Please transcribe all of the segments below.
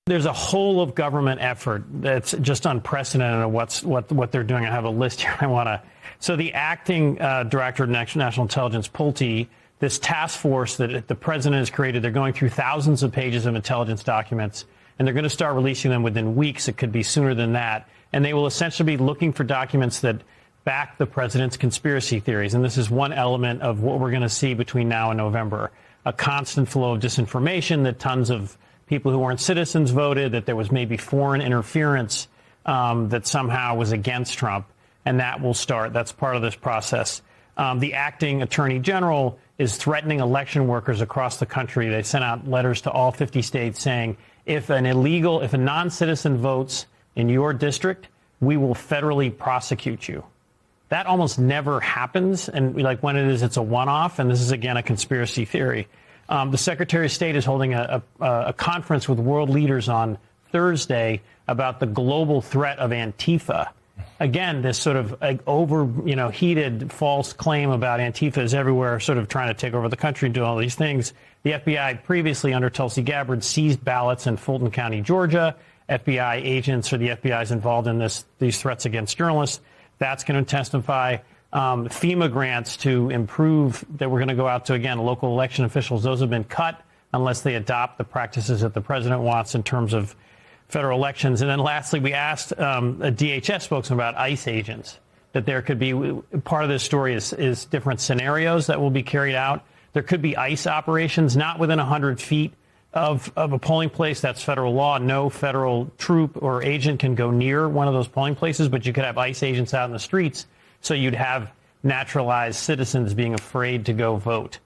There's a whole of government effort that's just unprecedented of what they're doing. I have a list here. So the acting director of national intelligence, Pulte, this task force that the president has created, they're going through thousands of pages of intelligence documents, and they're going to start releasing them within weeks. It could be sooner than that. And they will essentially be looking for documents that back the president's conspiracy theories. And this is one element of what we're going to see between now and November. A constant flow of disinformation that tons of people who weren't citizens voted, that there was maybe foreign interference that somehow was against Trump. And that will start. That's part of this process. The acting attorney general is threatening election workers across the country. They sent out letters to all 50 states saying, if a non-citizen votes in your district, we will federally prosecute you. That almost never happens. And like when it is, it's a one-off. And this is, again, a conspiracy theory. The Secretary of State is holding a conference with world leaders on Thursday about the global threat of Antifa. Again, this sort of heated false claim about Antifa is everywhere, sort of trying to take over the country and do all these things. The FBI previously, under Tulsi Gabbard, seized ballots in Fulton County, Georgia. FBI agents or the FBI is involved in these threats against journalists. That's going to testify. FEMA grants to improve that we're going to go out to, again, local election officials. Those have been cut unless they adopt the practices that the president wants in terms of federal elections. And then lastly, we asked a DHS spokesman about ICE agents, that there could be part of this story is different scenarios that will be carried out. There could be ICE operations not within 100 feet of a polling place. That's federal law. No federal troop or agent can go near one of those polling places, but you could have ICE agents out in the streets. So you'd have naturalized citizens being afraid to go vote.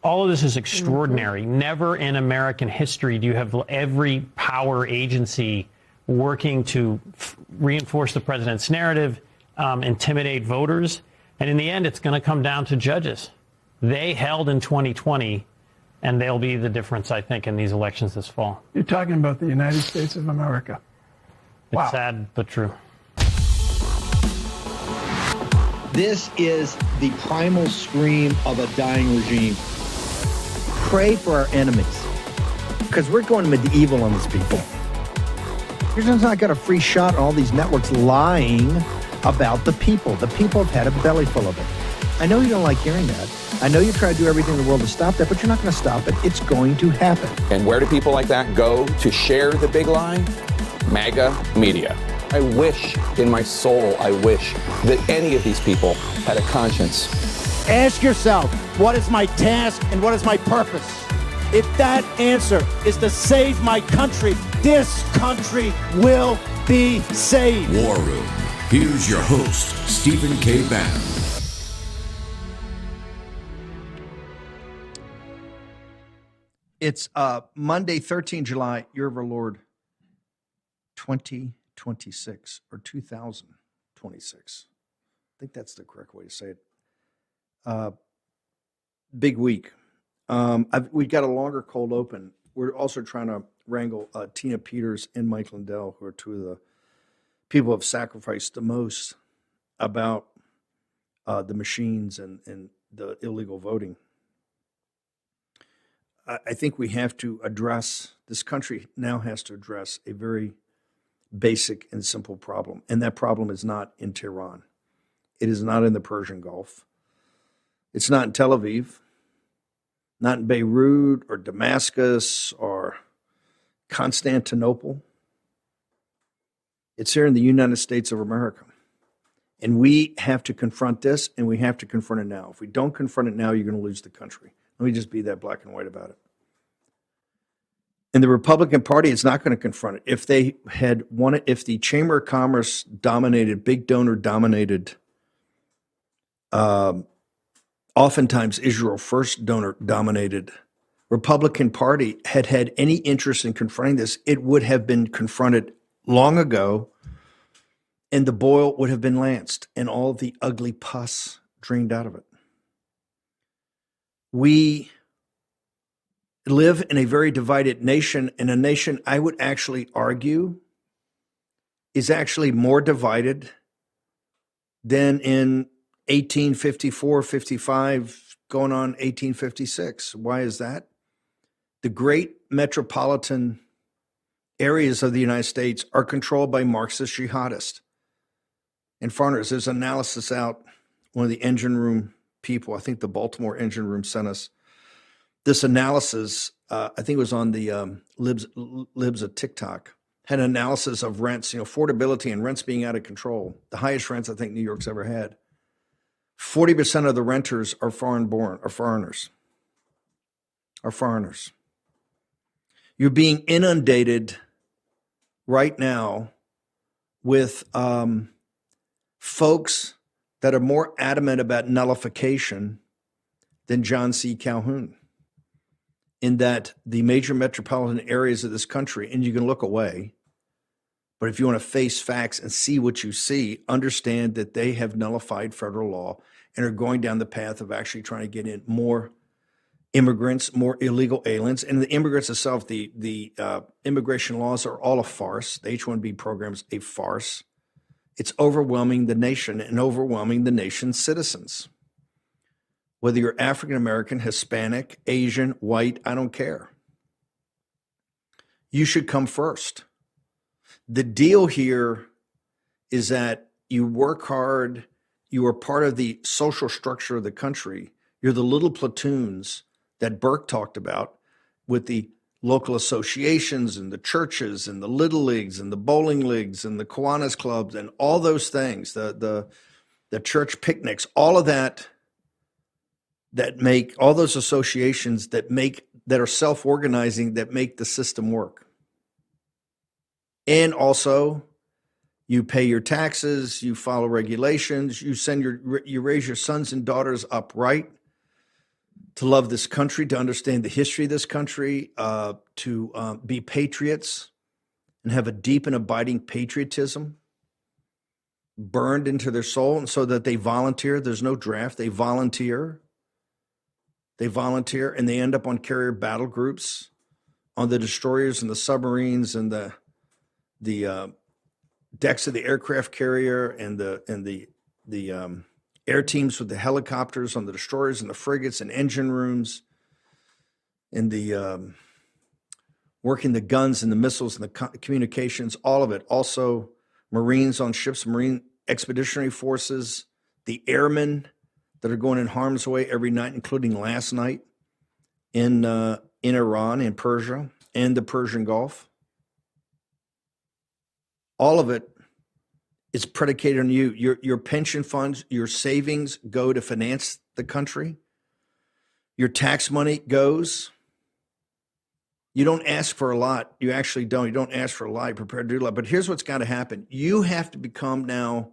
All of this is extraordinary. Never in American history do you have every power agency working to reinforce the president's narrative, intimidate voters. And in the end, it's going to come down to judges. They held in 2020, and they'll be the difference, I think, in these elections this fall. You're talking about the United States of America. It's sad, but true. This is the primal scream of a dying regime. Pray for our enemies, because we're going medieval on these people. You're just not got a free shot on all these networks lying about the people. The people have had a belly full of it. I know you don't like hearing that. I know you try to do everything in the world to stop that, but you're not going to stop it. It's going to happen. And where do people like that go to share the big lie? MAGA media. I wish, in my soul, I wish that any of these people had a conscience. Ask yourself, what is my task and what is my purpose? If that answer is to save my country, this country will be saved. War Room. Here's your host, Stephen K. Bannon. It's Monday, 13 July, year of our Lord, 2026 or 2026. I think that's the correct way to say it. Big week. We've got a longer cold open. We're also trying to wrangle Tina Peters and Mike Lindell, who are two of the people who have sacrificed the most about the machines and the illegal voting. I think we have to address, this country now has to address a very basic and simple problem. And that problem is not in Tehran. It is not in the Persian Gulf. It's not in Tel Aviv, not in Beirut or Damascus or Constantinople. It's here in the United States of America. And we have to confront this, and we have to confront it now. If we don't confront it now, you're going to lose the country. Let me just be that black and white about it. And the Republican Party is not going to confront it. If they had wanted, if the Chamber of Commerce dominated, big donor dominated, oftentimes Israel First donor dominated, Republican Party had any interest in confronting this, it would have been confronted long ago, and the boil would have been lanced and all the ugly pus drained out of it. We live in a very divided nation, and a nation, I would actually argue, is actually more divided than in 1854, 55, going on 1856. Why is that? The great metropolitan areas of the United States are controlled by Marxist jihadists and foreigners. There's analysis out, one of the engine room people, I think the Baltimore engine room sent us this analysis. I think it was on the Libs of TikTok, had an analysis of rents, affordability and rents being out of control. The highest rents I think New York's ever had. 40% of the renters are foreign-born, are foreigners. You're being inundated right now with folks that are more adamant about nullification than John C. Calhoun, in that the major metropolitan areas of this country, and you can look away, but if you want to face facts and see what you see, understand that they have nullified federal law and are going down the path of actually trying to get in more immigrants, more illegal aliens. And the immigrants itself, the immigration laws are all a farce. The H-1B program is a farce. It's overwhelming the nation and overwhelming the nation's citizens. Whether you're African-American, Hispanic, Asian, white, I don't care. You should come first. The deal here is that you work hard, you are part of the social structure of the country. You're the little platoons that Burke talked about with the local associations and the churches and the little leagues and the bowling leagues and the Kiwanis clubs and all those things, the church picnics, all of that make all those associations that are self-organizing, that make the system work. And also, you pay your taxes, you follow regulations, you raise your sons and daughters upright to love this country, to understand the history of this country, to be patriots and have a deep and abiding patriotism burned into their soul, and so that they volunteer. There's no draft. They volunteer. And they end up on carrier battle groups, on the destroyers and the submarines and the decks of the aircraft carrier and the air teams with the helicopters on the destroyers and the frigates and engine rooms, and the working the guns and the missiles and the communications, all of it. Also, Marines on ships, Marine Expeditionary Forces, the airmen that are going in harm's way every night, including last night in Iran, in Persia, and the Persian Gulf. All of it is predicated on you. Your pension funds, your savings go to finance the country. Your tax money goes. You don't ask for a lot. You actually don't. You don't ask for a lot. You're prepared to do a lot. But here's what's got to happen. You have to become now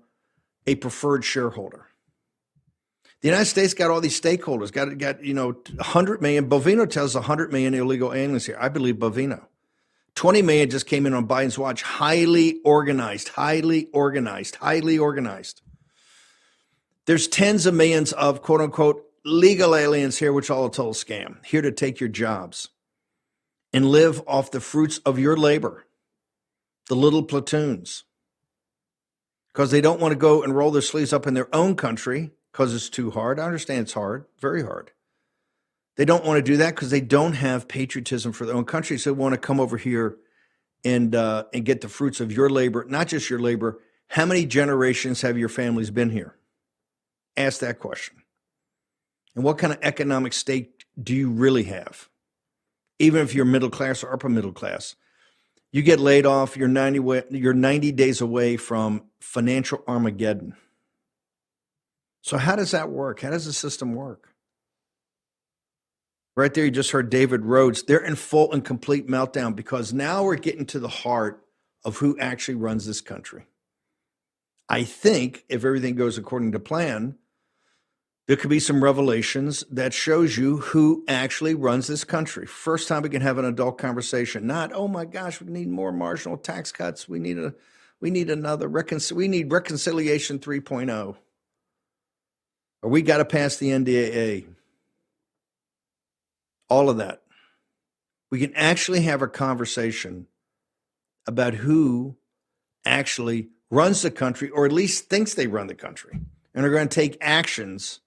a preferred shareholder. The United States got all these stakeholders, got 100 million. Bovino tells 100 million illegal aliens here. I believe Bovino. 20 million just came in on Biden's watch. Highly organized. There's tens of millions of quote unquote legal aliens here, which all a total scam, here to take your jobs and live off the fruits of your labor, the little platoons, because they don't want to go and roll their sleeves up in their own country because it's too hard. I understand it's hard, very hard. They don't want to do that because they don't have patriotism for their own country. So they want to come over here and get the fruits of your labor, not just your labor. How many generations have your families been here? Ask that question. And what kind of economic stake do you really have? Even if you're middle class or upper middle class, you get laid off, you're 90 days away from financial Armageddon. So how does that work? How does the system work? Right there, you just heard David Rhodes. They're in full and complete meltdown because now we're getting to the heart of who actually runs this country. I think if everything goes according to plan, there could be some revelations that shows you who actually runs this country. First time we can have an adult conversation. Not, oh my gosh, we need more marginal tax cuts. We need another we need reconciliation 3.0. Or we got to pass the NDAA. All of that. We can actually have a conversation about who actually runs the country, or at least thinks they run the country, and are going to take actions,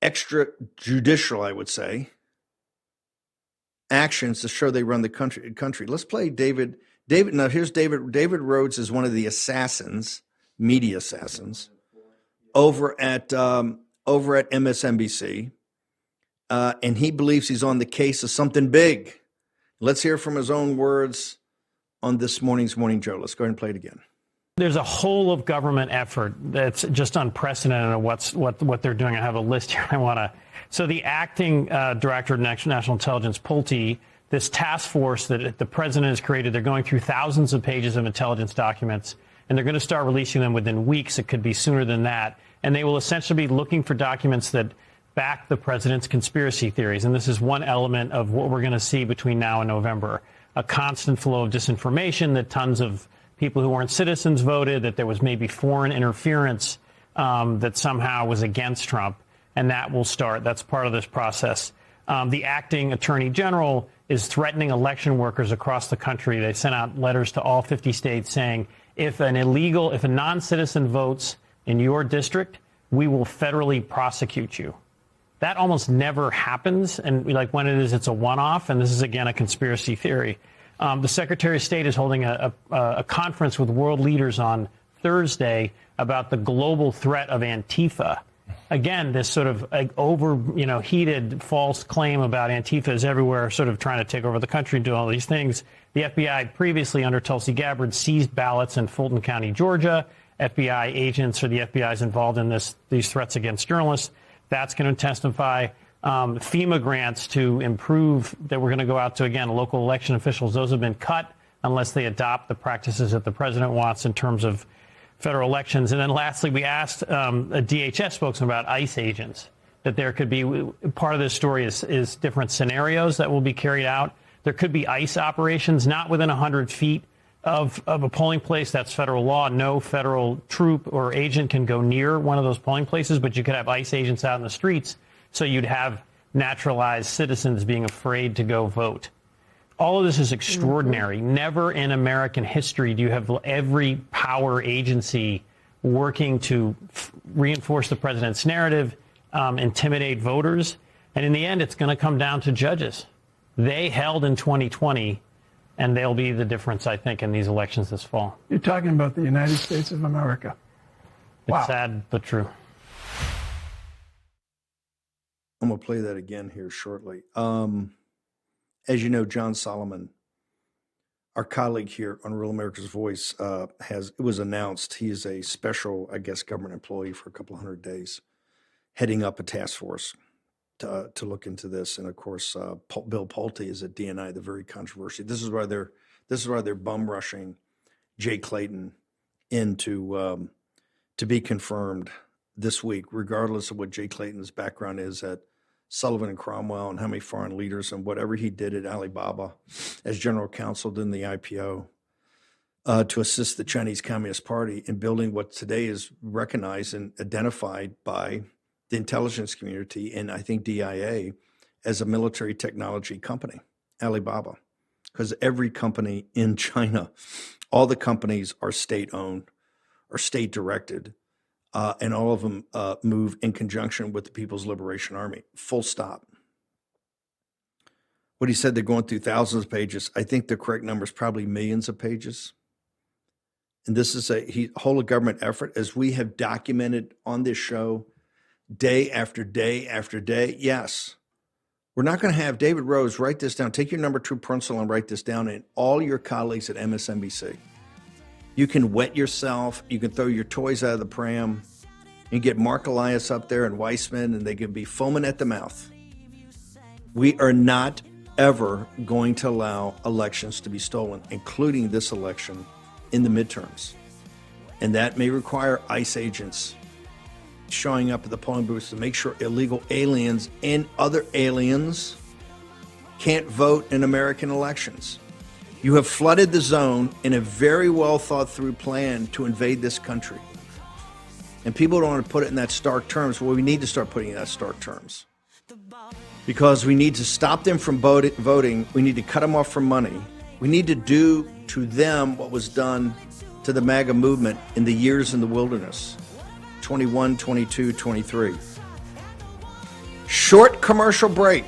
extrajudicial, I would say, actions to show they run the country. Let's play David. Now here's David. David Rhodes is one of the assassins, media assassins, over at MSNBC, and he believes he's on the case of something big. Let's hear from his own words on this morning's Morning Joe. Let's go ahead and play it again. There's a whole of government effort that's just unprecedented of what they're doing. I have a list here. So the acting director of national intelligence, Pulte, this task force that the president has created, they're going through thousands of pages of intelligence documents, and they're going to start releasing them within weeks. It could be sooner than that. And they will essentially be looking for documents that back the president's conspiracy theories. And this is one element of what we're going to see between now and November, a constant flow of disinformation that tons of people who weren't citizens voted, that there was maybe foreign interference that somehow was against Trump. And that will start. That's part of this process. The acting attorney general is threatening election workers across the country. They sent out letters to all 50 states saying, if a non-citizen votes in your district, we will federally prosecute you. That almost never happens. And when it is, it's a one-off. And this is, again, a conspiracy theory. The Secretary of State is holding a conference with world leaders on Thursday about the global threat of Antifa. Again, this sort of heated false claim about Antifa is everywhere, sort of trying to take over the country and do all these things. The FBI previously, under Tulsi Gabbard, seized ballots in Fulton County, Georgia. FBI agents or the FBI is involved in these threats against journalists. That's going to intensify. FEMA grants to improve that we're going to go out to, again, local election officials. Those have been cut unless they adopt the practices that the president wants in terms of federal elections. And then lastly, we asked a DHS spokesman about ICE agents, that there could be part of this story is different scenarios that will be carried out. There could be ICE operations not within 100 feet of a polling place. That's federal law. No federal troop or agent can go near one of those polling places, but you could have ICE agents out in the streets. So you'd have naturalized citizens being afraid to go vote. All of this is extraordinary. Never in American history do you have every power agency working to reinforce the president's narrative, intimidate voters. And in the end, it's going to come down to judges. They held in 2020, and they'll be the difference, I think, in these elections this fall. You're talking about the United States of America. It's sad, but true. I'm going to play that again here shortly. As you know, John Solomon, our colleague here on Real America's Voice, it was announced he is a special, I guess, government employee for a couple of 100 days, heading up a task force to look into this. And of course, Bill Pulte is at DNI, the very controversial. This is why they're bum rushing Jay Clayton into to be confirmed this week, regardless of what Jay Clayton's background is at Sullivan and Cromwell and how many foreign leaders and whatever he did at Alibaba as general counsel in the IPO to assist the Chinese Communist Party in building what today is recognized and identified by the intelligence community and I think DIA as a military technology company, Alibaba, because every company in China, all the companies are state-owned or state-directed. And all of them move in conjunction with the People's Liberation Army, full stop. What he said, they're going through thousands of pages. I think the correct number is probably millions of pages. And this is a whole government effort, as we have documented on this show day after day after day. Yes, we're not going to have David Rhodes write this down. Take your number 2 pencil and write this down, and all your colleagues at MSNBC. You can wet yourself. You can throw your toys out of the pram. You get Mark Elias up there and Weissman, and they can be foaming at the mouth. We are not ever going to allow elections to be stolen, including this election in the midterms. And that may require ICE agents showing up at the polling booths to make sure illegal aliens and other aliens can't vote in American elections. You have flooded the zone in a very well thought through plan to invade this country. And people don't want to put it in that stark terms. Well, we need to start putting it in that stark terms. Because we need to stop them from voting. We need to cut them off from money. We need to do to them what was done to the MAGA movement in the years in the wilderness. 21, 22, 23. Short commercial break.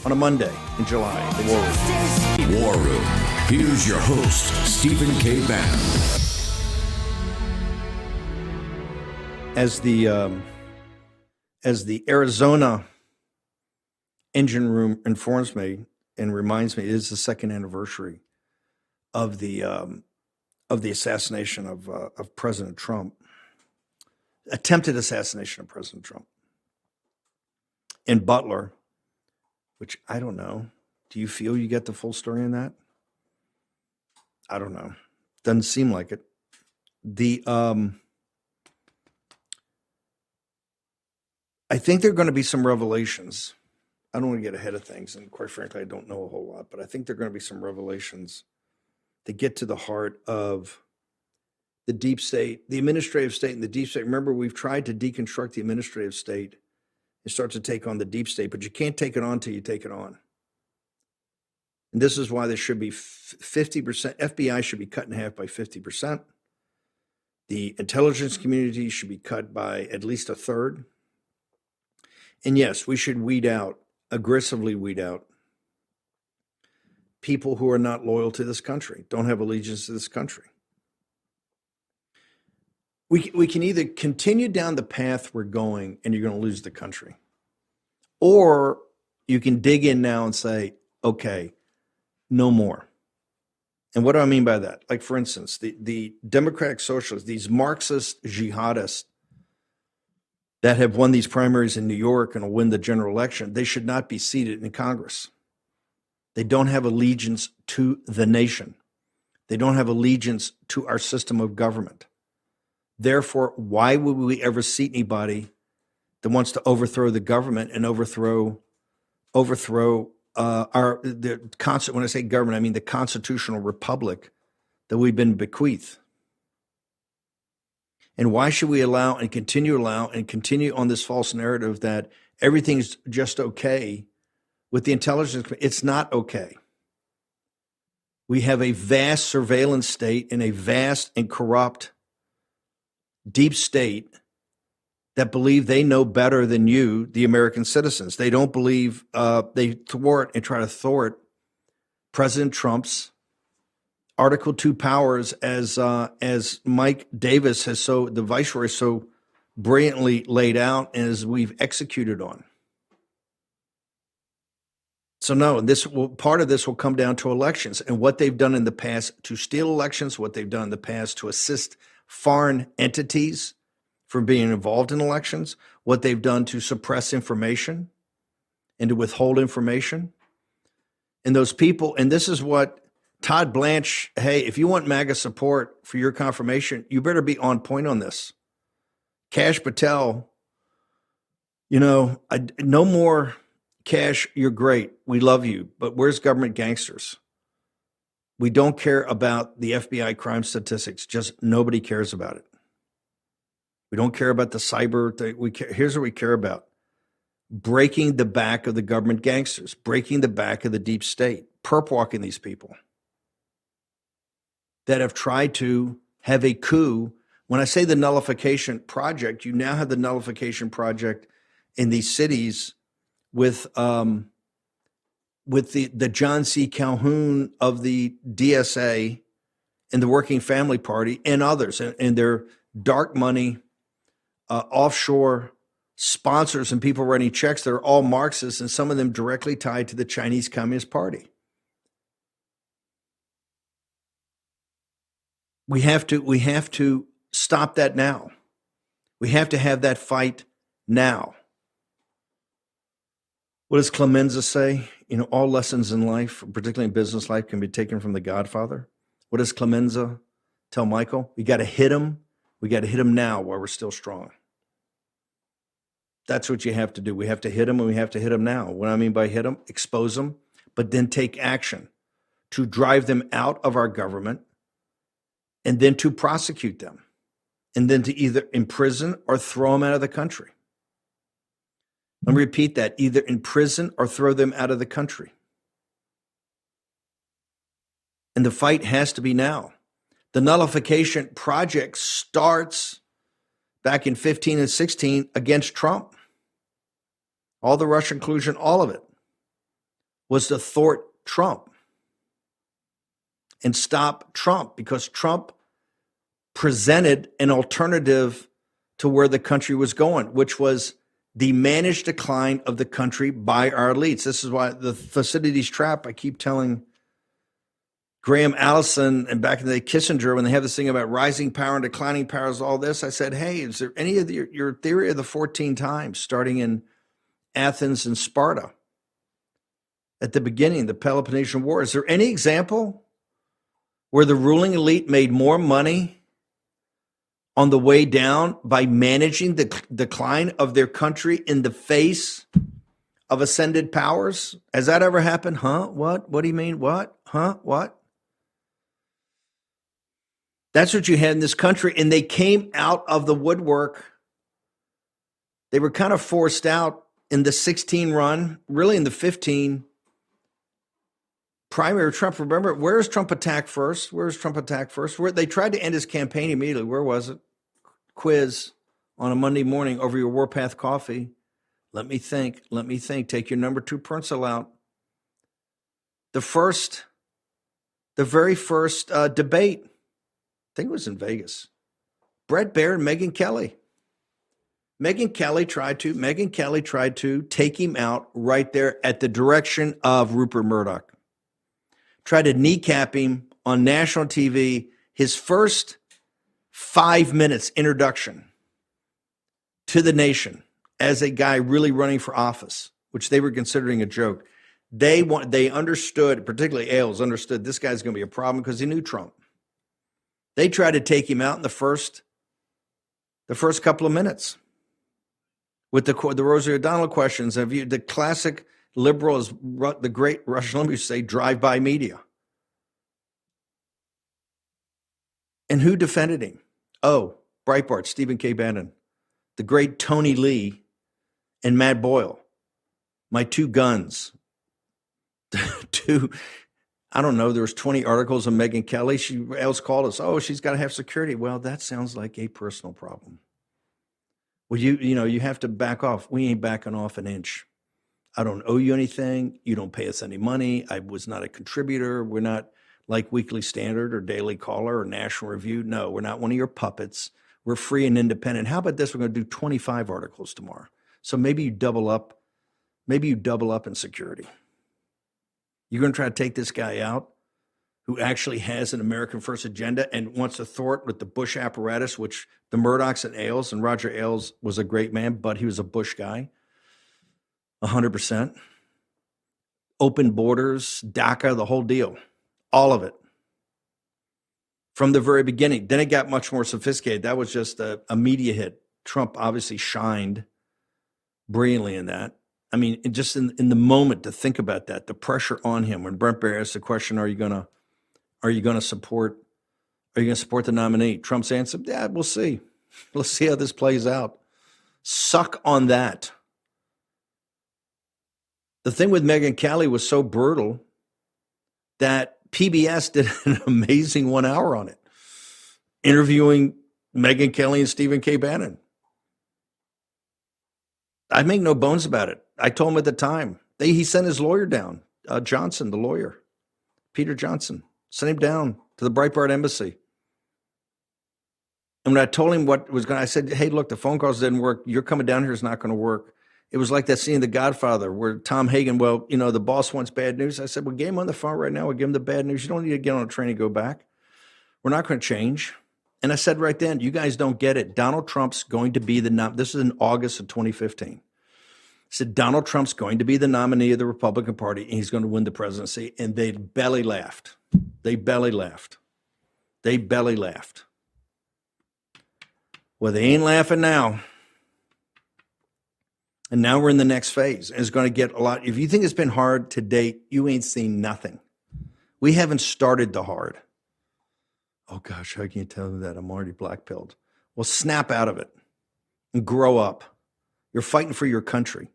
on a Monday in July. The War Room. War Room. Here's your host, Stephen K. Bannon. As the Arizona engine room informs me and reminds me, it is the second anniversary of the assassination of President Trump, attempted assassination of President Trump in Butler, which I don't know. Do you feel you get the full story on that? I don't know. Doesn't seem like it. I think there are going to be some revelations. I don't want to get ahead of things, and quite frankly, I don't know a whole lot, but I think there are going to be some revelations that get to the heart of the deep state, the administrative state, and the deep state. Remember, we've tried to deconstruct the administrative state and start to take on the deep state, but you can't take it on until you take it on. And this is why there should be 50%, FBI should be cut in half by 50%. The intelligence community should be cut by at least a third. And yes, we should aggressively weed out people who are not loyal to this country, don't have allegiance to this country. We can either continue down the path we're going and you're going to lose the country, or you can dig in now and say, okay, no more. And what do I mean by that? Like, for instance, the Democratic Socialists, these Marxist jihadists that have won these primaries in New York and will win the general election, they should not be seated in Congress. They don't have allegiance to the nation. They don't have allegiance to our system of government. Therefore, why would we ever seat anybody that wants to overthrow the government and overthrow when I say government, I mean the constitutional republic that we've been bequeathed? And why should we allow and continue on this false narrative that everything's just okay with the intelligence? It's not okay. We have a vast surveillance state and a vast and corrupt deep state that believe they know better than you, the American citizens. They don't believe, they thwart and try to thwart President Trump's Article 2 powers, as Mike Davis the Viceroy so brilliantly laid out, and as we've executed on. So no, part of this will come down to elections and what they've done in the past to steal elections, what they've done in the past to assist foreign entities from being involved in elections, what they've done to suppress information and to withhold information. And those people, and this is what Todd Blanche, hey, if you want MAGA support for your confirmation, you better be on point on this. Kash Patel, no more. Kash, you're great. We love you, but where's government gangsters? We don't care about the FBI crime statistics. Just nobody cares about it. We don't care about the cyber thing. Here's what we care about: breaking the back of the government gangsters, breaking the back of the deep state, perp walking these people that have tried to have a coup. When I say the nullification project, you now have the nullification project in these cities with the John C. Calhoun of the DSA and the Working Family Party and others, and their dark money offshore sponsors and people writing checks that are all Marxists, and some of them directly tied to the Chinese Communist Party. We have to stop that now. We have to have that fight now. What does Clemenza say? All lessons in life, particularly in business life, can be taken from The Godfather. What does Clemenza tell Michael? We got to hit him. We got to hit him now while we're still strong. That's what you have to do. We have to hit him, and we have to hit him now. What I mean by hit him, expose them, but then take action to drive them out of our government, and then to prosecute them, and then to either imprison or throw them out of the country. Let me repeat that: either imprison or throw them out of the country. And the fight has to be now. The nullification project starts back in 15 and 16 against Trump. All the Russian collusion, all of it. was to thwart Trump and stop Trump, because Trump presented an alternative to where the country was going, which was the managed decline of the country by our elites. This is why the Thucydides trap, I keep telling Graham Allison and back in the day Kissinger, when they have this thing about rising power and declining powers, all this, I said, hey, is there any of your theory of the 14 times, starting in Athens and Sparta at the beginning, the Peloponnesian War, is there any example where the ruling elite made more money on the way down by managing the decline of their country in the face of ascended powers? Has that ever happened? Huh? What? What do you mean? What? Huh? What? That's what you had in this country. And they came out of the woodwork. They were kind of forced out in the 16 run, really in the 15 primary Trump. Remember, where's Trump attack first? Where's Trump attack first? Where they tried to end his campaign immediately. Where was it? Quiz on a Monday morning over your Warpath coffee. Let me think. Take your number 2 pencil out. The very first debate, I think it was in Vegas. Brett Baer and Megyn Kelly. Megyn Kelly tried to take him out right there at the direction of Rupert Murdoch. Tried to kneecap him on national TV. His first 5 minutes introduction to the nation as a guy really running for office, which they were considering a joke. They understood, particularly Ailes understood, this guy's going to be a problem because he knew Trump. They tried to take him out in the first couple of minutes with the Rosie O'Donnell questions. The classic liberal, as the great Rush Limbaugh used to say, drive-by media. And who defended him? Oh, Breitbart, Stephen K. Bannon, the great Tony Lee, and Matt Boyle. My 2 guns. I don't know, there was 20 articles on Megyn Kelly. She else called us, oh, she's got to have security. Well, that sounds like a personal problem. Well, you have to back off. We ain't backing off an inch. I don't owe you anything. You don't pay us any money. I was not a contributor. We're not like Weekly Standard or Daily Caller or National Review. No, we're not one of your puppets. We're free and independent. How about this? We're going to do 25 articles tomorrow. So maybe you double up. Maybe you double up in security. You're going to try to take this guy out who actually has an American first agenda and wants to thwart with the Bush apparatus, which the Murdochs and Ailes, and Roger Ailes was a great man, but he was a Bush guy. 100%. Open borders, DACA, the whole deal. All of it. From the very beginning. Then it got much more sophisticated. That was just a media hit. Trump obviously shined brilliantly in that. I mean, just in the moment to think about that, the pressure on him when Brent Baer asked the question, are you gonna support the nominee? Trump's answer, yeah, we'll see. Let's see how this plays out. Suck on that. The thing with Megyn Kelly was so brutal that PBS did an amazing 1 hour on it, interviewing Megyn Kelly and Stephen K. Bannon. I make no bones about it. I told him at the time. He sent his lawyer down, Johnson, the lawyer, Peter Johnson, sent him down to the Breitbart embassy. And when I told him what was going, I said, hey, look, the phone calls didn't work. You're coming down here is not going to work. It was like that scene in The Godfather where Tom Hagen, well, the boss wants bad news. I said, well, get him on the phone right now. We'll give him the bad news. You don't need to get on a train and go back. We're not going to change. And I said right then, you guys don't get it. Donald Trump's going to be this is in August of 2015. I said, Donald Trump's going to be the nominee of the Republican Party, and he's going to win the presidency. And they belly laughed. They belly laughed. Well, they ain't laughing now. And now we're in the next phase. It's going to get a lot. If you think it's been hard to date, you ain't seen nothing. We haven't started the hard. Oh, gosh, how can you tell me that? I'm already black-pilled. Well, snap out of it and grow up. You're fighting for your country.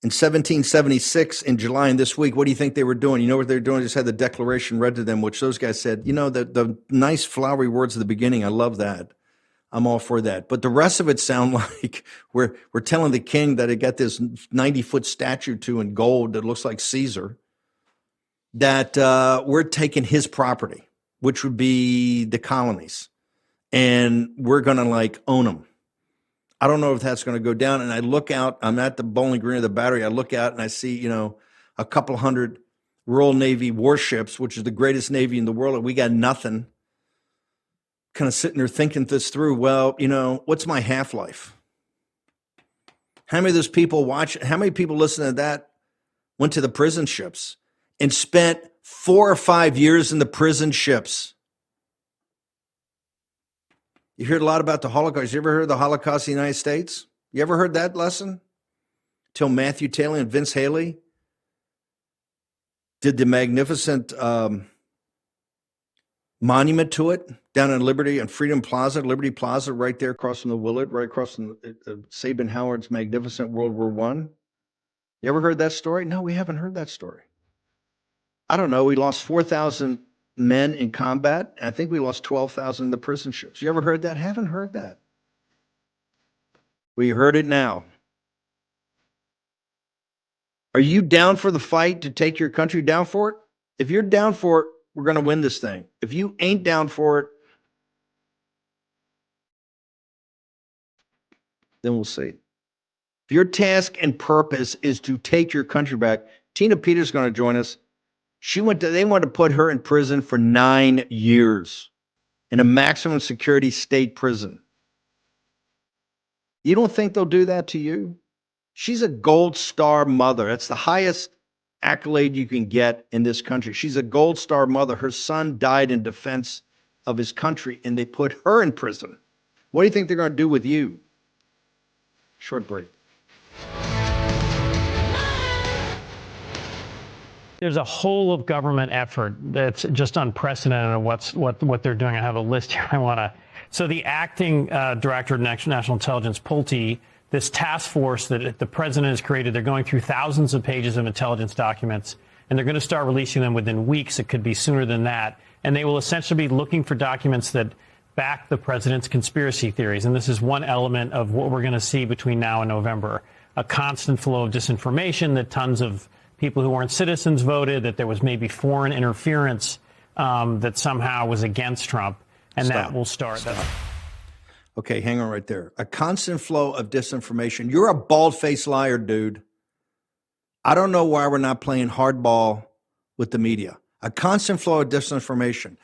In 1776, in July, and this week, what do you think they were doing? You know what they were doing? They just had the Declaration read to them, which those guys said, the nice flowery words at the beginning, I love that. I'm all for that. But the rest of it sound like we're telling the king that it got this 90-foot statue to in gold that looks like Caesar, that we're taking his property, which would be the colonies, and we're going to like own them. I don't know if that's going to go down. And I look out, I'm at the Bowling Green of the Battery. I look out and I see, a couple hundred Royal Navy warships, which is the greatest Navy in the world. And we got nothing. Kind of sitting there thinking this through. Well, what's my half-life? How many of those people how many people listening to that went to the prison ships and spent 4 or 5 years in the prison ships? You heard a lot about the Holocaust. You ever heard of the Holocaust in the United States? You ever heard that lesson? Till Matthew Taylor and Vince Haley did the magnificent monument to it down in Liberty and Freedom Plaza, Liberty Plaza, right there across from the Willard, right across from Sabin Howard's magnificent World War I. You ever heard that story? No, we haven't heard that story. I don't know. We lost 4,000 men in combat. I think we lost 12,000 in the prison ships. You ever heard that? Haven't heard that. We heard it now. Are you down for the fight to take your country down for it? If you're down for it, we're going to win this thing. If you ain't down for it, then we'll see. If your task and purpose is to take your country back, Tina Peters is going to join us. They wanted to put her in prison for 9 years in a maximum security state prison. You don't think they'll do that to you? She's a gold star mother. That's the highest accolade you can get in this country. She's a gold star mother. Her son died in defense of his country, and they put her in prison. What do you think they're going to do with you? Short break. There's a whole of government effort that's just unprecedented of what they're doing. I have a list here. So the acting director of national intelligence, Pulte, this task force that the president has created, they're going through thousands of pages of intelligence documents, and they're going to start releasing them within weeks. It could be sooner than that. And they will essentially be looking for documents that back the president's conspiracy theories. And this is one element of what we're going to see between now and November, a constant flow of disinformation that tons of people who weren't citizens voted, that there was maybe foreign interference that somehow was against Trump. And that will start. Okay, hang on right there. A constant flow of disinformation. You're a bald-faced liar, dude. I don't know why we're not playing hardball with the media. A constant flow of disinformation.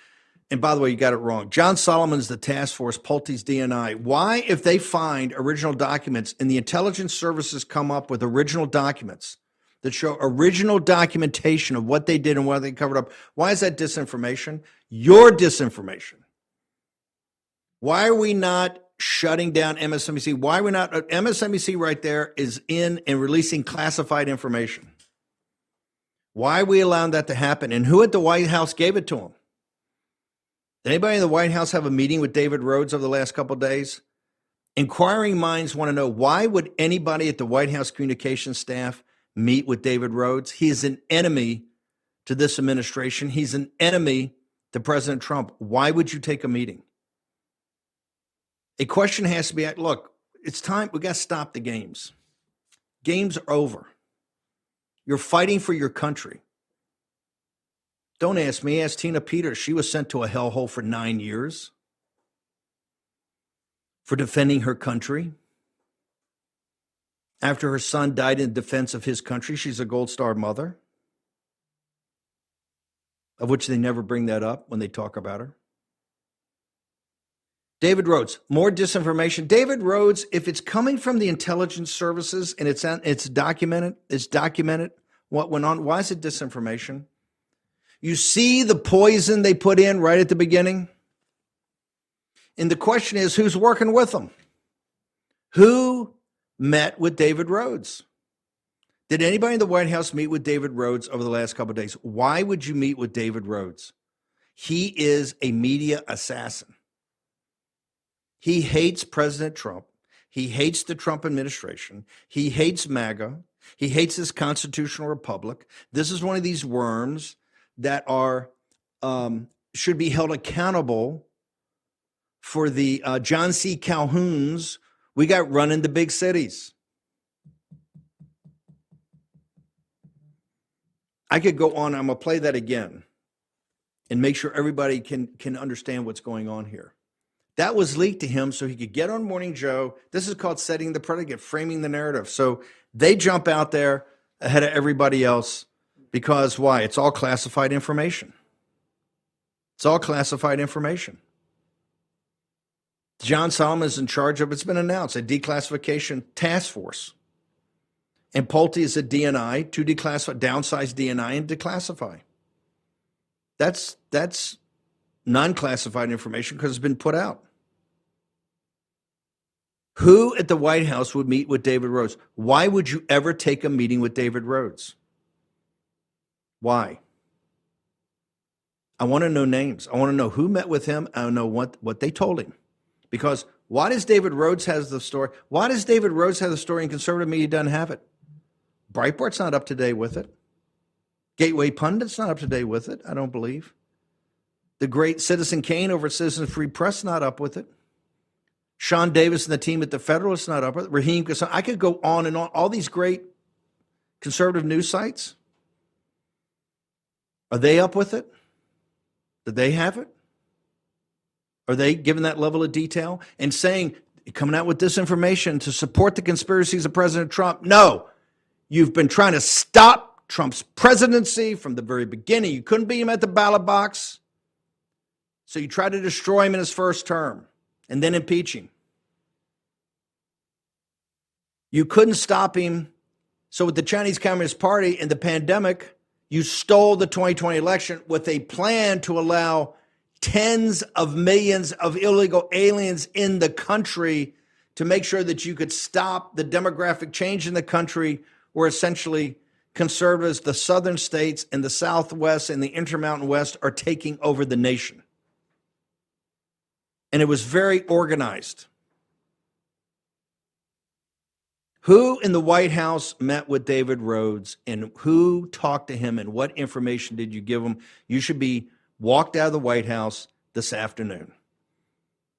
And by the way, you got it wrong. John Solomon's the task force, Pulte's DNI. Why, if they find original documents and the intelligence services come up with original documents that show original documentation of what they did and what they covered up, why is that disinformation? Your disinformation. Why are we not shutting down MSNBC? Why are we not? MSNBC right there is in and releasing classified information. Why are we allowing that to happen? And who at the White House gave it to them? Did anybody in the White House have a meeting with David Rhodes over the last couple of days? Inquiring minds want to know, why would anybody at the White House communications staff meet with David Rhodes? He is an enemy to this administration. He's an enemy to President Trump. Why would you take a meeting? A question has to be, look, it's time. We got to stop the games. Games are over. You're fighting for your country. Don't ask me. Ask Tina Peters. She was sent to a hellhole for 9 years for defending her country. After her son died in defense of his country, she's a gold star mother, of which they never bring that up when they talk about her. David Rhodes, more disinformation. David Rhodes, if it's coming from the intelligence services and it's documented what went on, why is it disinformation? You see the poison they put in right at the beginning? And the question is, who's working with them? Who met with David Rhodes? Did anybody in the White House meet with David Rhodes over the last couple of days? Why would you meet with David Rhodes? He is a media assassin. He hates President Trump. He hates the Trump administration. He hates MAGA. He hates this constitutional republic. This is one of these worms that are should be held accountable for the John C. Calhouns, we got run in the big cities. I could go on. I'm going to play that again and make sure everybody can understand what's going on here. That was leaked to him so he could get on Morning Joe. This is called setting the predicate, framing the narrative. So they jump out there ahead of everybody else because why? It's all classified information. It's all classified information. John Solomon is in charge of, it's been announced, a declassification task force. And Pulte is a DNI to declassify, downsize DNI and declassify. That's non-classified information because it's been put out. Who at the White House would meet with David Rhodes? Why would you ever take a meeting with David Rhodes? Why? I want to know names. I want to know who met with him. I want to know what they told him. Because why does David Rhodes have the story? Why does David Rhodes have the story and conservative media doesn't have it? Breitbart's not up to date with it. Gateway Pundit's not up to date with it, I don't believe. The great Citizen Kane over at Citizen Free Press not up with it. Sean Davis and the team at the Federalist not up with it. Raheem Kassam. I could go on and on. All these great conservative news sites. Are they up with it? Do they have it? Are they given that level of detail and saying, coming out with this information to support the conspiracies of President Trump? No, you've been trying to stop Trump's presidency from the very beginning. You couldn't beat him at the ballot box. So you tried to destroy him in his first term and then impeach him. You couldn't stop him. So with the Chinese Communist Party and the pandemic, you stole the 2020 election with a plan to allow tens of millions of illegal aliens in the country to make sure that you could stop the demographic change in the country where essentially conservatives, the southern states and the Southwest and the Intermountain West are taking over the nation. And it was very organized. Who in the White House met with David Rhodes and who talked to him and what information did you give him? You should be walked out of the White House this afternoon.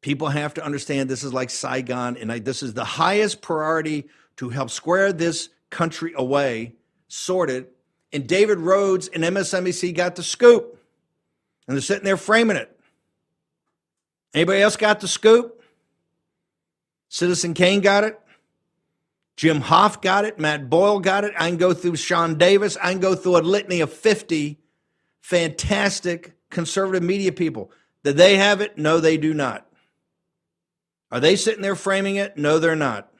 People have to understand this is like Saigon, and this is the highest priority to help square this country away, sort it. And David Rhodes and MSNBC got the scoop, and they're sitting there framing it. Anybody else got the scoop? Citizen Kane got it. Jim Hoff got it. Matt Boyle got it. I can go through Sean Davis. I can go through a litany of 50 fantastic conservative media people. Do they have it? No, they do not. Are they sitting there framing it? No, they're not.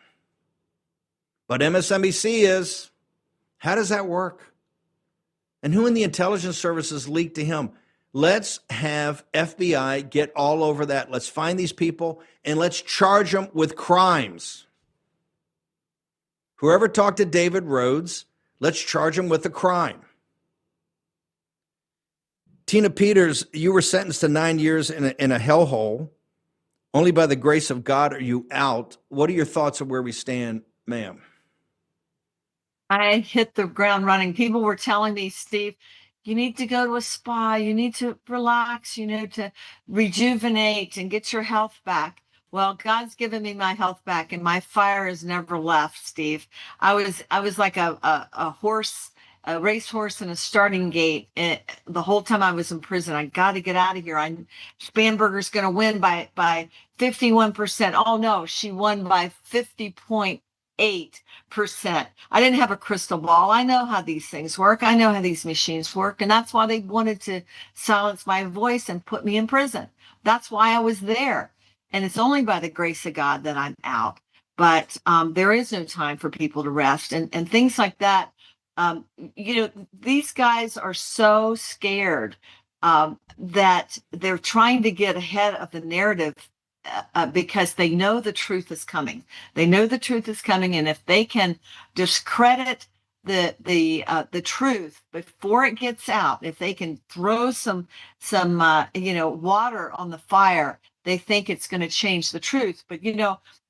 But MSNBC is. How does that work? And who in the intelligence services leaked to him? Let's have FBI get all over that. Let's find these people and let's charge them with crimes. Whoever talked to David Rhodes, let's charge him with a crime. Tina Peters, you were sentenced to 9 years in a hellhole. Only by the grace of God are you out. What are your thoughts of where we stand, ma'am? I hit the ground running. People were telling me, Steve, you need to go to a spa. You need to relax. You need to rejuvenate and get your health back. Well, God's given me my health back, and my fire has never left, Steve. I was like a horse, a racehorse in a starting gate. And the whole time I was in prison, I got to get out of here. Spanberger's going to win by 51%. Oh no, she won by 50.8%. I didn't have a crystal ball. I know how these things work. I know how these machines work. And that's why they wanted to silence my voice and put me in prison. That's why I was there. And it's only by the grace of God that I'm out. But there is no time for people to rest and things like that. These guys are so scared that they're trying to get ahead of the narrative because they know the truth is coming. They know the truth is coming. And if they can discredit the truth before it gets out, if they can throw some water on the fire, they think it's going to change the truth. But,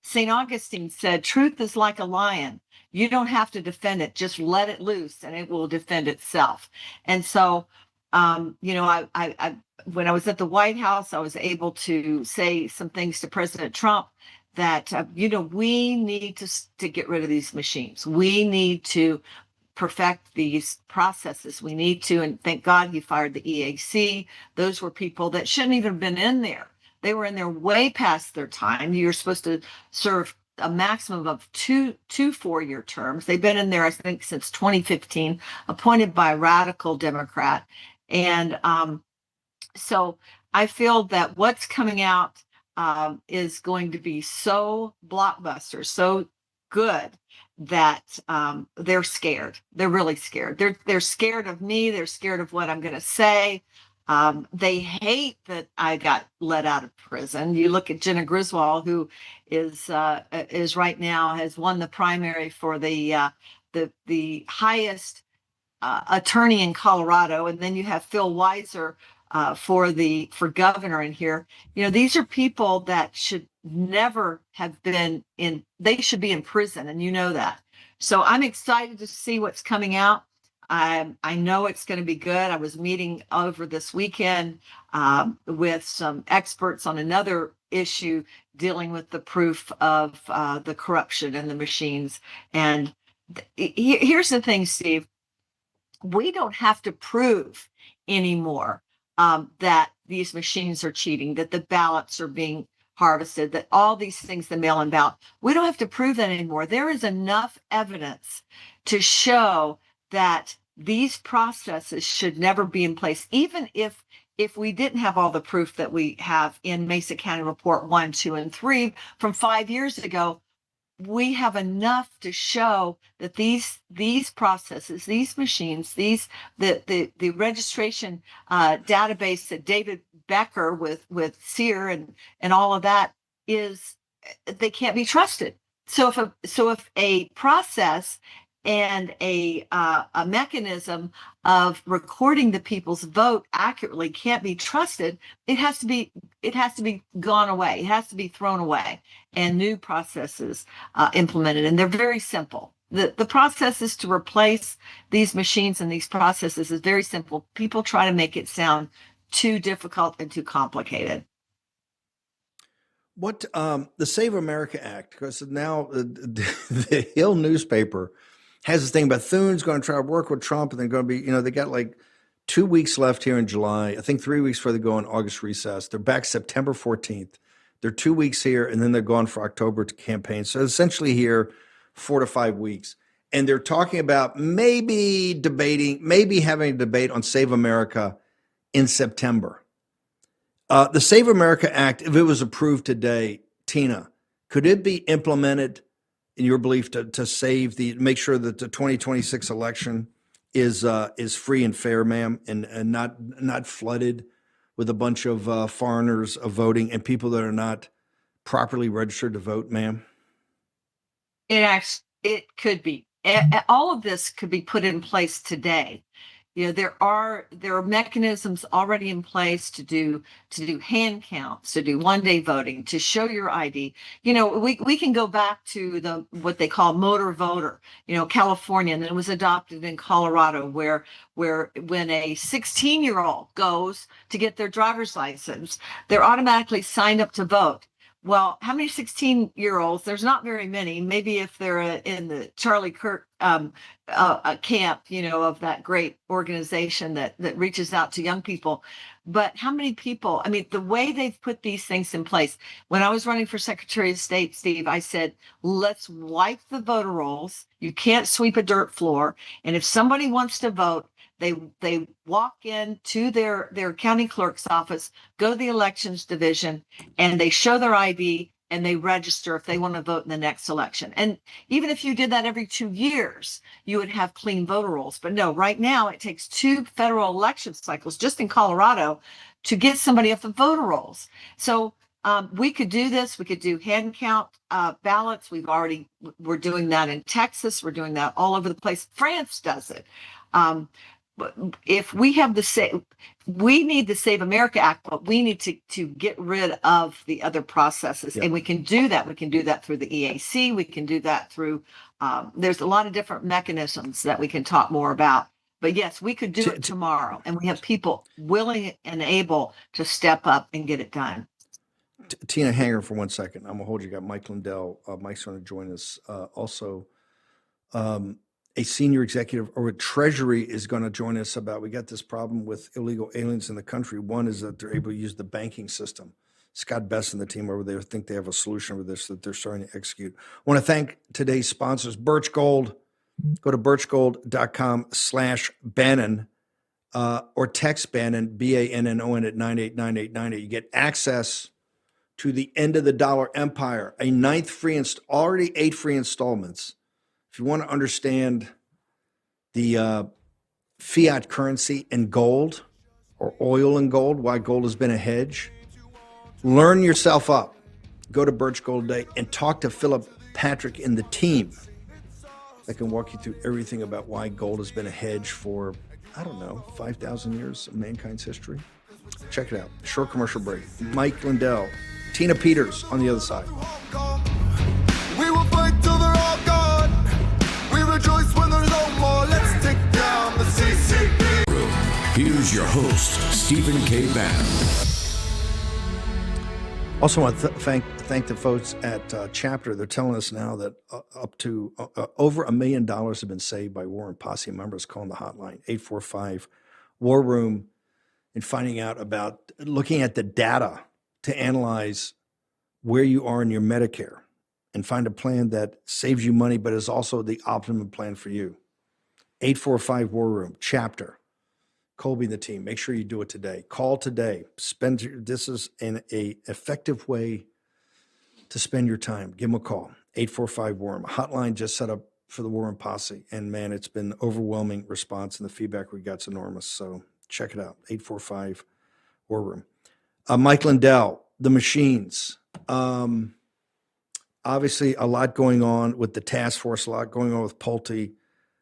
St. Augustine said, truth is like a lion. You don't have to defend it. Just let it loose and it will defend itself. And so when I was at the White House, I was able to say some things to President Trump that, we need to get rid of these machines. We need to perfect these processes. We need to, and thank God he fired the EAC. Those were people that shouldn't even have been in there. They were in there way past their time. You're supposed to serve a maximum of two 4-year terms. They've been in there, I think, since 2015, appointed by a radical Democrat. And so I feel that what's coming out is going to be so blockbuster, so good that they're scared. They're really scared. They're scared of me. They're scared of what I'm going to say. They hate that I got let out of prison. You look at Jenna Griswold, who is right now has won the primary for the highest attorney in Colorado, and then you have Phil Weiser for governor in here. These are people that should never have been in. They should be in prison, and that. So I'm excited to see what's coming out. I know it's going to be good. I was meeting over this weekend with some experts on another issue dealing with the proof of the corruption in the machines. And here's the thing, Steve. We don't have to prove anymore that these machines are cheating, that the ballots are being harvested, that all these things, the mail-in ballot, we don't have to prove that anymore. There is enough evidence to show that these processes should never be in place, even if we didn't have all the proof that we have in Mesa County Report 1, 2, and 3 from 5 years ago. We have enough to show that these processes, these machines, the registration database that David Becker with SEER and all of that they can't be trusted. So if a process and a mechanism of recording the people's vote accurately can't be trusted, it has to be gone away. It has to be thrown away, and new processes implemented. And they're very simple. The process is to replace these machines and these processes is very simple. People try to make it sound too difficult and too complicated. What the Save America Act, because now the Hill newspaper has this thing about Thune's going to try to work with Trump, and they're going to be, they got like 2 weeks left here in July. I think 3 weeks before they go on August recess. They're back September 14th. They're 2 weeks here, and then they're gone for October to campaign. So essentially here, 4 to 5 weeks. And they're talking about maybe having a debate on Save America in September. The Save America Act, if it was approved today, Tina, could it be implemented in your belief to make sure that the 2026 election is free and fair, ma'am, and not flooded with a bunch of foreigners of voting and people that are not properly registered to vote, ma'am? It could be. All of this could be put in place today. There are mechanisms already in place to do hand counts, to do one-day voting, to show your ID. We can go back to what they call motor voter, California, and then it was adopted in Colorado, where when a 16-year-old goes to get their driver's license, they're automatically signed up to vote. Well, how many 16-year-olds? There's not very many. Maybe if they're in the Charlie Kirk camp, of that great organization that reaches out to young people. But how many people? I mean, the way they've put these things in place. When I was running for Secretary of State, Steve, I said, let's wipe the voter rolls. You can't sweep a dirt floor. And if somebody wants to vote, they walk into their county clerk's office, go to the elections division, and they show their ID and they register if they want to vote in the next election. And even if you did that every 2 years, you would have clean voter rolls. But no, right now it takes 2 federal election cycles just in Colorado to get somebody off the voter rolls. So we could do this. We could do hand count ballots. We're doing that in Texas. We're doing that all over the place. France does it. But if we have we need the Save America Act, but we need to get rid of the other processes. Yep. And we can do that. We can do that through the EAC. We can do that through, there's a lot of different mechanisms that we can talk more about. But yes, we could do it tomorrow, and we have people willing and able to step up and get it done. Tina, hang on for 1 second. I'm gonna hold you. Got Mike Lindell. Mike's going to join us. Also, a senior executive or a Treasury is going to join us about. We got this problem with illegal aliens in the country. One is that they're able to use the banking system. Scott Best and the team over there think they have a solution for this that they're starting to execute. I want to thank today's sponsors, Birch Gold. Go to birchgold.com/Bannon or text Bannon, Bannon at 989898. You get access to the end of the dollar empire, a ninth free, already 8 free installments. If you want to understand the fiat currency and gold or oil and gold, why gold has been a hedge, learn yourself up. Go to Birch Gold Day and talk to Philip Patrick and the team that can walk you through everything about why gold has been a hedge for, 5,000 years of mankind's history. Check it out. Short commercial break. Mike Lindell, Tina Peters on the other side. We will fight till they're all gone. We rejoice when there's no more. Let's take down the CCP. Here's your host, Stephen K. Bannon. Also want to thank the folks at Chapter. They're telling us now that up to over $1 million have been saved by War and Posse members calling the hotline, 845-WAR ROOM, and finding out about looking at the data to analyze where you are in your Medicare and find a plan that saves you money but is also the optimum plan for you. 845-WAR ROOM, Chapter. Colby and the team, make sure you do it today. Call today. This is an effective way to spend your time. Give them a call, 845-WAR. A hotline just set up for the War and Posse. And man, it's been overwhelming response, and the feedback we got's enormous. So check it out, 845-WAR ROOM. Mike Lindell, the machines. Obviously, a lot going on with the task force, a lot going on with Pulte.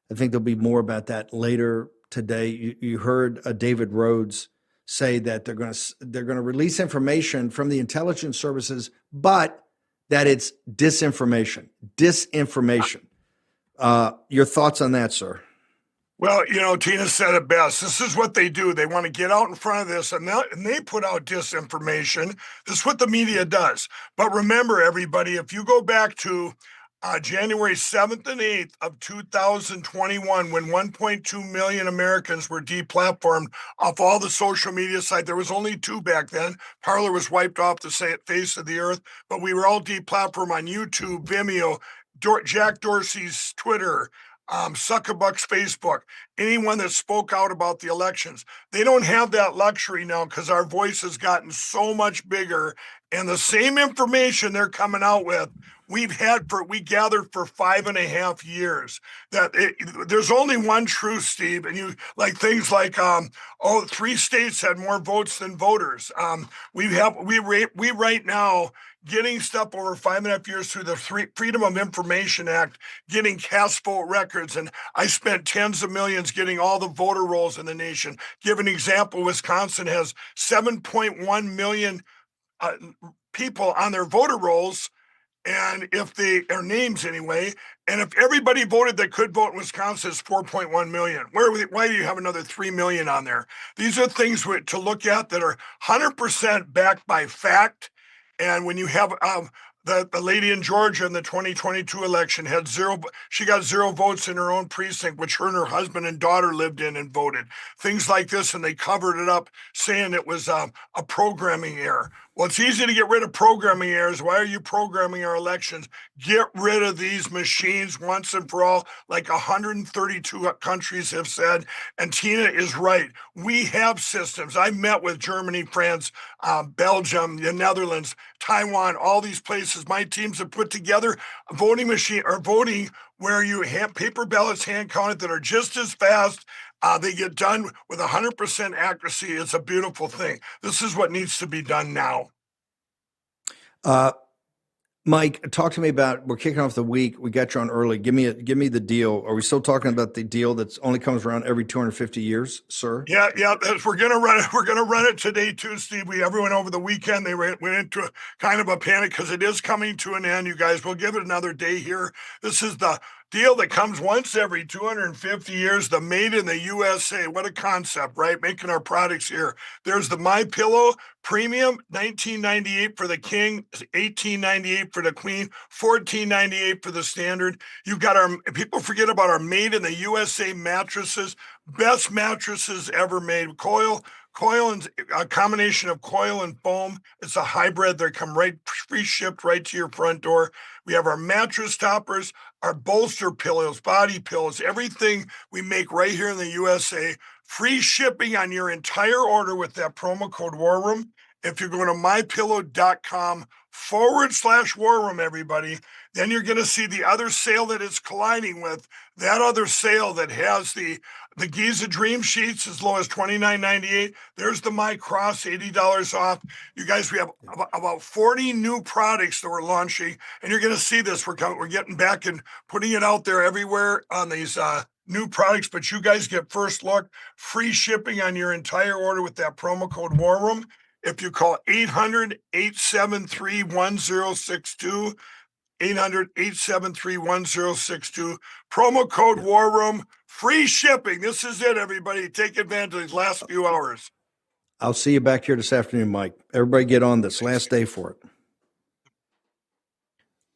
I think there'll be more about that later today. You heard David Rhodes say that they're going to release information from the intelligence services, but that it's disinformation. Your thoughts on that, sir? Well, Tina said it best. This is what they do. They want to get out in front of this, and they put out disinformation. This is what the media does. But remember, everybody, if you go back to January 7th and 8th of 2021, when 1.2 million Americans were deplatformed off all the social media sites. There was only 2 back then. Parler was wiped off the face of the earth, but we were all deplatformed on YouTube, Vimeo, Jack Dorsey's Twitter, Zuckerbuck's Facebook, anyone that spoke out about the elections. They don't have that luxury now because our voice has gotten so much bigger, and the same information they're coming out with, we gathered for 5.5 years. There's only one truth, Steve, and you like things like 3 states had more votes than voters. We right now getting stuff over 5.5 years through the Freedom of Information Act, getting cast vote records, and I spent tens of millions getting all the voter rolls in the nation. Give an example: Wisconsin has 7.1 million people on their voter rolls. And if their names anyway, and if everybody voted that could vote in Wisconsin, it's 4.1 million. Why do you have another 3 million on there? These are things to look at that are 100% backed by fact. And when you have the lady in Georgia in the 2022 election she got 0 votes in her own precinct, which her and her husband and daughter lived in and voted. Things like this, and they covered it up saying it was a programming error. Well, it's easy to get rid of programming errors. Why are you programming our elections? Get rid of these machines once and for all, like 132 countries have said. And Tina is right. We have systems. I met with Germany, France, Belgium, the Netherlands, Taiwan, all these places. My teams have put together a voting machine or voting where you have paper ballots hand counted that are just as fast. They get done with 100% accuracy. It's a beautiful thing. This is what needs to be done now. Mike, talk to me about, we're kicking off the week. We got you on early. Give me the deal. Are we still talking about the deal that's only comes around every 250 years, sir? Yeah. We're going to run it. We're going to run it today too, Steve. Everyone over the weekend, they went into kind of a panic because it is coming to an end, you guys. We'll give it another day here. This is the deal that comes once every 250 years, the Made in the USA. What a concept, right? Making our products here. There's the My Pillow Premium, $19.98 for the king, $18.98 for the queen, $14.98 for the standard. You've got our, people forget about our Made in the USA mattresses, best mattresses ever made. Coil and a combination of coil and foam. It's a hybrid. They come right free shipped right to your front door. We have our mattress toppers, our bolster pillows, body pillows, everything we make right here in the USA. Free shipping on your entire order with that promo code War Room. If you're going to mypillow.com/War Room, everybody, then you're going to see the other sale that it's colliding with. That other sale that has the Giza Dream Sheets as low as $29.98. There's the My Cross, $80 off. You guys, we have about 40 new products that we're launching, and you're going to see this. We're getting back and putting it out there everywhere on these new products, but you guys get first look, free shipping on your entire order with that promo code War Room. If you call 800-873-1062, 800-873-1062, promo code War Room, free shipping. This is it, everybody. Take advantage of these last few hours. I'll see you back here this afternoon, Mike. Everybody get on this. Last day for it.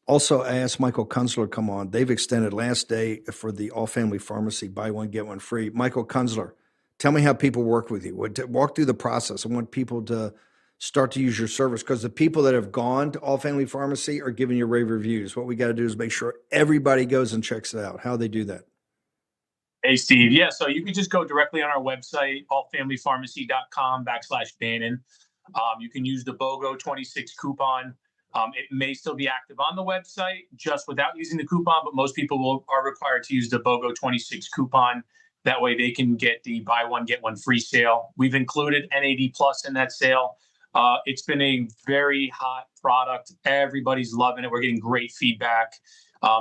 Also, I asked Michael Kunzler to come on. They've extended last day for the all-family pharmacy, buy one, get one free. Michael Kunzler, tell me how people work with you. Walk through the process. I want people to start to use your service because the people that have gone to all-family pharmacy are giving you rave reviews. What we got to do is make sure everybody goes and checks it out. How they do that? Hey, Steve. Yeah, so you can just go directly on our website, allfamilypharmacy.com/Bannon. You can use the BOGO 26 coupon. It may still be active on the website just without using the coupon, but most people are required to use the BOGO 26 coupon. That way they can get the buy one, get one free sale. We've included NAD Plus in that sale. It's been a very hot product. Everybody's loving it. We're getting great feedback.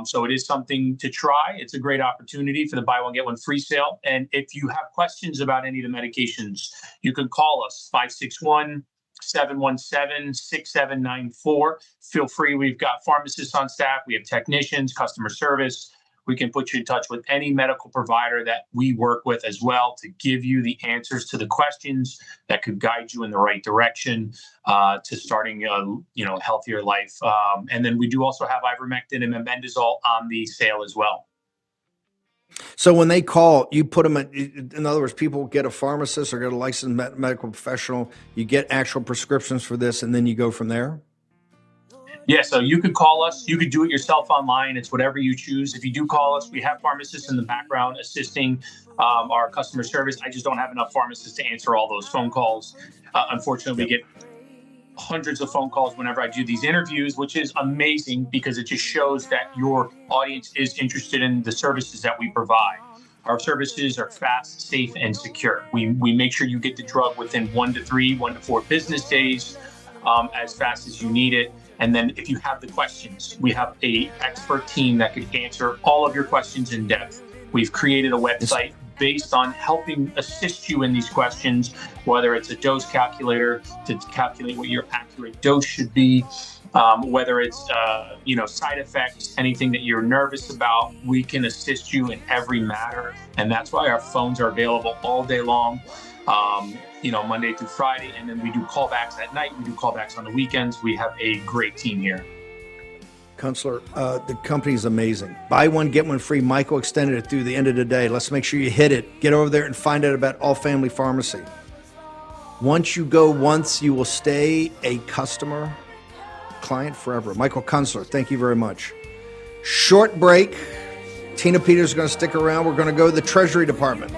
So it is something to try. It's a great opportunity for the buy one, get one free sale. And if you have questions about any of the medications, you can call us 561-717-6794. Feel free. We've got pharmacists on staff. We have technicians, customer service. We can put you in touch with any medical provider that we work with as well to give you the answers to the questions that could guide you in the right direction to starting a healthier life. And then we do also have ivermectin and mebendazole on the sale as well. So when they call, you put them in other words, people get a pharmacist or get a licensed medical professional, you get actual prescriptions for this, and then you go from there? Yeah, so you could call us. You could do it yourself online. It's whatever you choose. If you do call us, we have pharmacists in the background assisting our customer service. I just don't have enough pharmacists to answer all those phone calls. Unfortunately, we get hundreds of phone calls whenever I do these interviews, which is amazing because it just shows that your audience is interested in the services that we provide. Our services are fast, safe, and secure. We make sure you get the drug within 1 to 4 business days, as fast as you need it. And then if you have the questions, we have an expert team that can answer all of your questions in depth. We've created a website based on helping assist you in these questions, whether it's a dose calculator to calculate what your accurate dose should be, whether it's side effects, anything that you're nervous about, we can assist you in every matter. And that's why our phones are available all day long. Monday through Friday, and then we do callbacks at night. We do callbacks on the weekends. We have a great team here. Counselor, the company's amazing. Buy one, get one free. Michael extended it through the end of the day. Let's make sure you hit it. Get over there and find out about All Family Pharmacy. Once you go once, you will stay a customer, client forever. Michael Kunzler, thank you very much. Short break. Tina Peters is going to stick around. We're going to go to the Treasury Department.